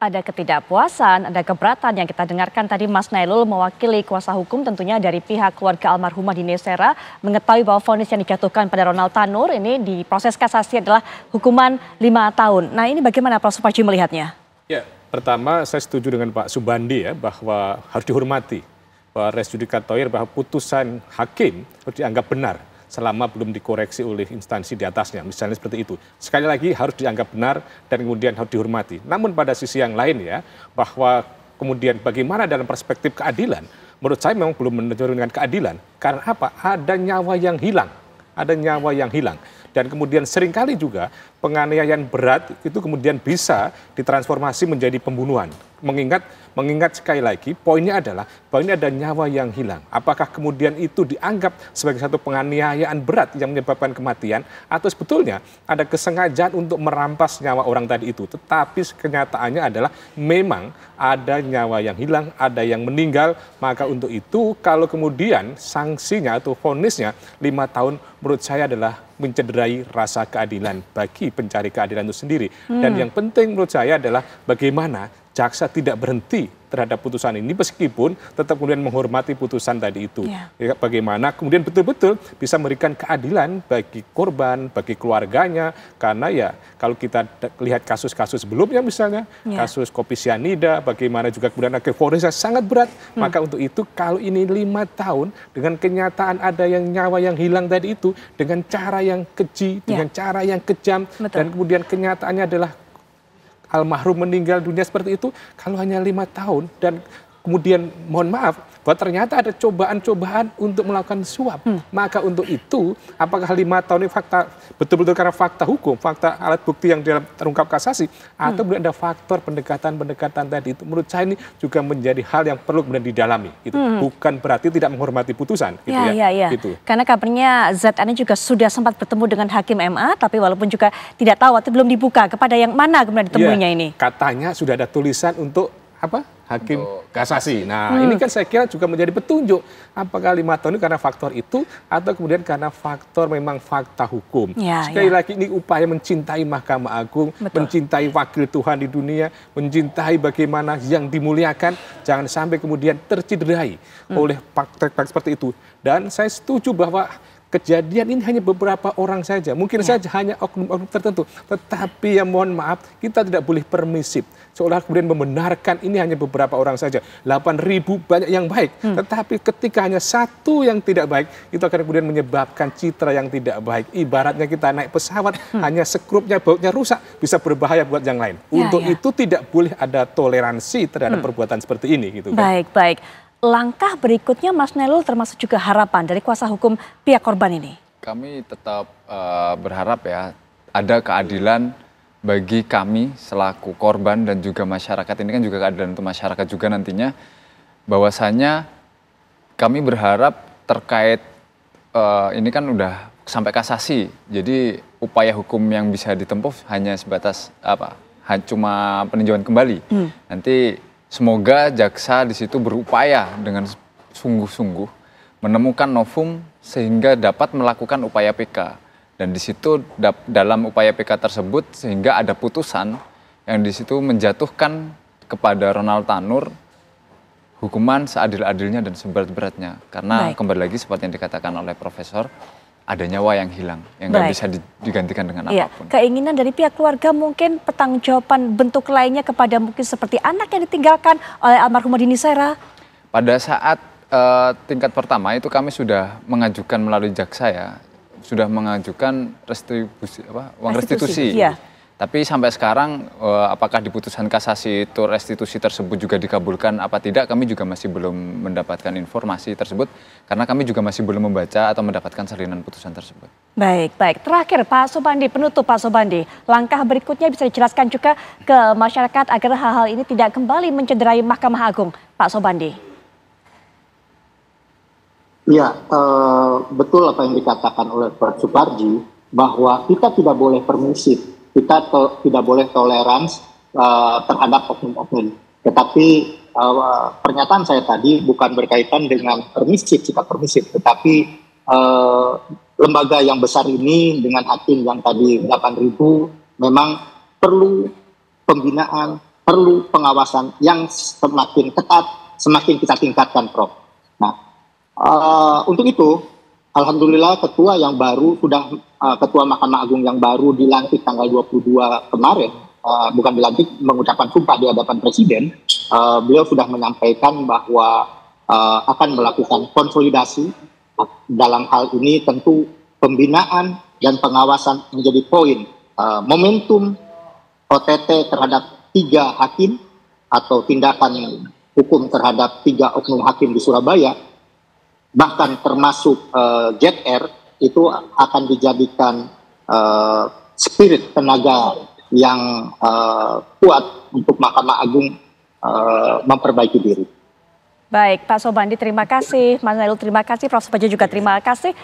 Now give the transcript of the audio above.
Ada ketidakpuasan, ada keberatan yang kita dengarkan tadi Mas Nailul mewakili kuasa hukum tentunya dari pihak keluarga almarhumah Dini Sera mengetahui bahwa vonis yang dijatuhkan pada Ronald Tanur ini di proses kasasi adalah hukuman 5 tahun. Nah ini bagaimana Prof. Suparji melihatnya? Ya, pertama saya setuju dengan Pak Subandi ya bahwa harus dihormati bahwa res judicatoir bahwa putusan hakim harus dianggap benar selama belum dikoreksi oleh instansi di atasnya, misalnya seperti itu. Sekali lagi harus dianggap benar dan kemudian harus dihormati. Namun pada sisi yang lain ya, bahwa kemudian bagaimana dalam perspektif keadilan, menurut saya memang belum menurunkan keadilan. Karena apa? Ada nyawa yang hilang. Ada nyawa yang hilang. Dan kemudian seringkali juga penganiayaan berat itu kemudian bisa ditransformasi menjadi pembunuhan. Mengingat sekali lagi poinnya adalah bahwa ini ada nyawa yang hilang. Apakah kemudian itu dianggap sebagai satu penganiayaan berat yang menyebabkan kematian atau sebetulnya ada kesengajaan untuk merampas nyawa orang tadi itu. Tetapi kenyataannya adalah memang ada nyawa yang hilang, ada yang meninggal. Maka untuk itu kalau kemudian sanksinya atau vonisnya 5 tahun menurut saya adalah mencederai rasa keadilan bagi pencari keadilan itu sendiri. Dan yang penting menurut saya adalah bagaimana jaksa tidak berhenti terhadap putusan ini meskipun tetap kemudian menghormati putusan tadi itu. Ya, bagaimana kemudian betul-betul bisa memberikan keadilan bagi korban, bagi keluarganya. Karena ya kalau kita lihat kasus-kasus sebelumnya misalnya, kasus kopi sianida, bagaimana juga kemudian vonisnya sangat berat. Maka untuk itu kalau ini 5 tahun dengan kenyataan ada yang nyawa yang hilang tadi itu dengan cara yang keji, dengan cara yang kejam, dan kemudian kenyataannya adalah almarhum meninggal dunia seperti itu, kalau hanya 5 tahun dan kemudian mohon maaf bahwa ternyata ada cobaan-cobaan untuk melakukan suap. Maka untuk itu apakah 5 tahun ini fakta betul-betul karena fakta hukum, fakta alat bukti yang terungkap kasasi atau kemudian ada faktor pendekatan-pendekatan tadi itu, menurut saya ini juga menjadi hal yang perlu kemudian didalami gitu. Bukan berarti tidak menghormati putusan gitu gitu. Karena kabarnya ZN ini juga sudah sempat bertemu dengan Hakim MA tapi walaupun juga tidak tahu atau belum dibuka kepada yang mana kemudian ditemuinya ini. Katanya sudah ada tulisan untuk apa? Hakim kasasi. Nah ini kan saya kira juga menjadi petunjuk apakah 5 tahun ini karena faktor itu atau kemudian karena faktor memang fakta hukum. Sekali lagi ini upaya mencintai Mahkamah Agung, mencintai wakil Tuhan di dunia, mencintai bagaimana yang dimuliakan, jangan sampai kemudian tercederai oleh praktek-praktek seperti itu. Dan saya setuju bahwa kejadian ini hanya beberapa orang saja, mungkin saja hanya oknum-oknum tertentu. Tetapi ya mohon maaf, kita tidak boleh permisif. Seolah kemudian membenarkan ini hanya beberapa orang saja. 8.000 banyak yang baik. Tetapi ketika hanya satu yang tidak baik, itu akan kemudian menyebabkan citra yang tidak baik. Ibaratnya kita naik pesawat, hanya skrupnya, bautnya rusak, bisa berbahaya buat yang lain. Untuk itu tidak boleh ada toleransi terhadap perbuatan seperti ini. Gitu, kan? Baik. Langkah berikutnya Mas Nailul termasuk juga harapan dari kuasa hukum pihak korban ini? Kami tetap berharap ya ada keadilan bagi kami selaku korban dan juga masyarakat. Ini kan juga keadilan untuk masyarakat juga nantinya. Bahwasanya kami berharap terkait ini kan udah sampai kasasi. Jadi upaya hukum yang bisa ditempuh hanya sebatas cuma peninjauan kembali. Nanti semoga jaksa di situ berupaya dengan sungguh-sungguh menemukan novum sehingga dapat melakukan upaya PK. Dan di situ dalam upaya PK tersebut sehingga ada putusan yang di situ menjatuhkan kepada Ronald Tanur hukuman seadil-adilnya dan seberat-beratnya. Karena kembali lagi seperti yang dikatakan oleh Profesor, ada nyawa yang hilang, yang nggak bisa digantikan dengan apapun. Keinginan dari pihak keluarga mungkin pertanggungjawaban bentuk lainnya kepada mungkin seperti anak yang ditinggalkan oleh almarhumah Dini Sera. Pada saat tingkat pertama itu kami sudah mengajukan melalui jaksa ya, sudah mengajukan uang restitusi. Tapi sampai sekarang apakah di putusan kasasi itu restitusi tersebut juga dikabulkan apa tidak, kami juga masih belum mendapatkan informasi tersebut karena kami juga masih belum membaca atau mendapatkan salinan putusan tersebut. Baik. Terakhir Pak Sobandi, penutup Pak Sobandi, langkah berikutnya bisa dijelaskan juga ke masyarakat agar hal-hal ini tidak kembali mencederai Mahkamah Agung, Pak Sobandi. Ya, betul apa yang dikatakan oleh Pak Suparji bahwa kita tidak boleh permisif. Kita tidak boleh toleransi terhadap oknum-oknum. Tetapi pernyataan saya tadi bukan berkaitan dengan permisif, sikap permisif. Tetapi lembaga yang besar ini dengan hakim yang tadi 8.000 memang perlu pembinaan, perlu pengawasan yang semakin ketat, semakin kita tingkatkan, Prof. Nah, untuk itu, alhamdulillah ketua yang baru ketua Mahkamah Agung yang baru dilantik tanggal 22 kemarin, bukan dilantik, mengucapkan sumpah di hadapan Presiden. Beliau sudah menyampaikan bahwa akan melakukan konsolidasi. Dalam hal ini tentu pembinaan dan pengawasan menjadi poin. Momentum OTT terhadap 3 hakim atau tindakan hukum terhadap 3 oknum hakim di Surabaya, bahkan termasuk JR, itu akan dijadikan spirit tenaga yang kuat untuk Mahkamah Agung memperbaiki diri. Baik, Pak Sobandi terima kasih, Mas Nailul terima kasih, Prof. Subandrio juga terima kasih.